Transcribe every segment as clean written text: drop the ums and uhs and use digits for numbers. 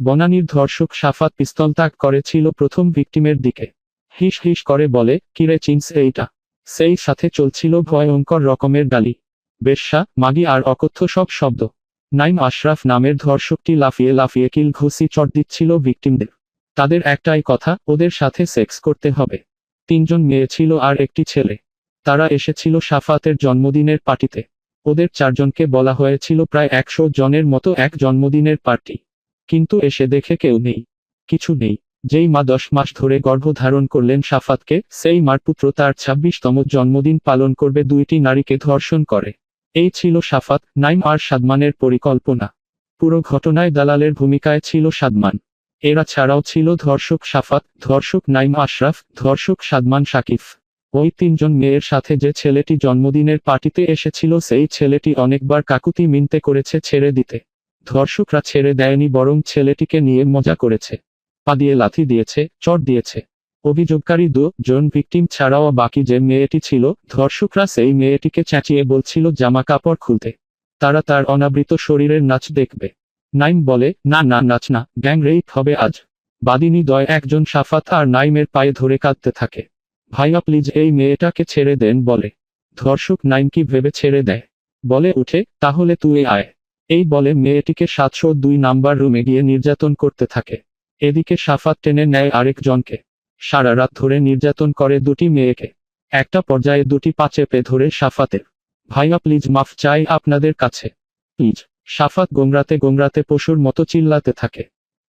বনানীর ধর্ষক সাফাত পিস্তল তাক করেছিল প্রথম ভিকটিমের দিকে। হিস হিস করে বলে, কিরে চিনস এইটা? সেই সাথে চলছিল ভয়ঙ্কর রকমের গালি, বেশ্যা, মাগি আর অকথ্য সব শব্দ। নাইম আশরাফ নামের ধর্ষকটি লাফিয়ে লাফিয়ে কিল ঘুষি চড় দিচ্ছিল ভিকটিমদের। তাদের একটাই কথা, ওদের সাথে সেক্স করতে হবে। 3 জন মেয়ে ছিল আর একটি ছেলে। তারা এসেছিল সাফাতের জন্মদিনের পার্টিতে। ওদের 4 জনকে বলা হয়েছিল প্রায় 100 জনের মতো এক জন্মদিনের পার্টি। কিন্তু এসে দেখে কেউ নেই, কিছু নেই। যেই মা 10 মাস ধরে গর্ভধারণ করলেন সাফাতকে, সেই মার পুত্র তার 26তম জন্মদিন পালন করবে 2টি নারীকে ধর্ষণ করে। এই ছিল সাফাত, নাইম আর সাদমানের পরিকল্পনা। পুরো ঘটনায় দালালের ভূমিকায় ছিল সাদমান। এরা ছাড়াও ছিল ধর্ষক সাফাত, ধর্ষক নাইম আশরাফ, ধর্ষক সাদমান শাকিফ। ওই 3 জন মেয়ের সাথে যে ছেলেটি জন্মদিনের পার্টিতে এসেছিল সেই ছেলেটি অনেকবার কাকুতি মিনতে করেছে ছেড়ে দিতে। ধর্ষকরা ছেড়ে দেয়নি, বরং ছেলেটিকে নিয়ে মজা করেছে। পা দিয়ে লাথি দিয়েছে, চড় দিয়েছে। অভিযোগকারী 2 জন ভিকটিম ছাড়াও বাকি যে মেয়েটি ছিল, ধর্ষকরা সেই মেয়েটিকে চেঁচিয়ে বলছিল জামা কাপড় খুলতে। তারা তার অনাবৃত শরীরের নাচ দেখবে। নাইম বলে, না না, নাচ না, গ্যাং রেপ হবে আজ। বাদিনী দয় একজন সাফাত আর নাইমের পায়ে ধরে কাঁদতে থাকে। ভাইয়া প্লিজ এই মেয়েটাকে ছেড়ে দেন বলে। ধর্ষক নাইম কি ভেবে ছেড়ে দেয়, বলে উঠে, তাহলে তুই আয়। এই বলে মেয়েটিকে 702 নাম্বার রুমে গিয়ে নির্যাতন করতে থাকে। এদিকে সাফাত টেনে নেয় আরেক জনকে। সারা রাত ধরে নির্যাতন করে 2টি মেয়েকে। একটা পর্যায়ে 2টি পা চেপে ধরে সাফাতের, ভাইয়া প্লিজ মাফ চাই আপনাদের কাছে, প্লিজ। সাফাত গোমরাতে গোমরাতে পশুর মতো চিল্লাতে থাকে,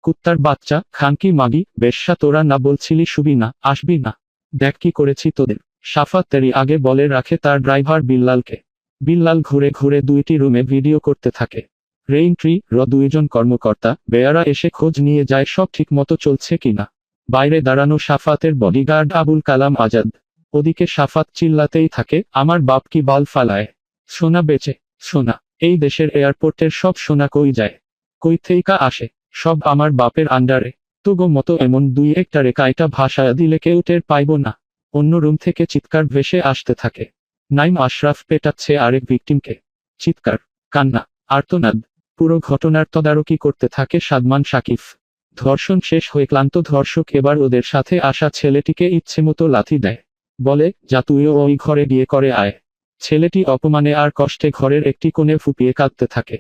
কুত্তার বাচ্চা, খানকি, মাগি, বেশ্যা, তোরা না বলছিলি শুবি না, আসবি না? দেখ কি করেছি তোদের। সাফাত তেরি আগে বলে রাখে তার ড্রাইভার বিল্লালকে। বিল্লাল ঘুরে ঘুরে 2টি রুমে ভিডিও করতে থাকে। রেইনট্রি র 2 জন কর্মকর্তা বেয়ারা এসে খোঁজ নিয়ে যায় সব ঠিকমতো চলছে কিনা। বাইরে দাঁড়ানো সাফাতের বডিগার্ড আবুল কালাম আজাদ। ওদিকে সাফাত চিল্লাতেই থাকে, আমার বাপ কি বাল ফালায়, সোনা বেচে, সোনা। এই দেশের এয়ারপোর্টের সব সোনা কই যায়, কই থেইকা আসে, সব আমার বাপের আন্ডারে। তোগো মতো এমন 2-1টা কাইটা ভাষায় দিলে কেউ টের পাইব না। অন্য রুম থেকে চিৎকার ভেসে আসতে থাকে। নাইম আশরাফ পেটাচ্ছে আরেক ভিকটিমকে। চিৎকার, কান্না, আর্তনাদ। পুরো ঘটনার তদারকি করতে থাকে সাদমান শাকিফ। ধর্ষণ শেষ হয়ে ক্লান্ত ধর্ষক এবার ওদের সাথে আসা ছেলেটিকে ইচ্ছেমতো লাথি দেয়। বলে, যা তুইও ওই ঘরে গিয়ে করে আয়। ছেলেটি অপমানে আর কষ্টে ঘরের একটি কোণে ফুপিয়ে কাঁদতে থাকে।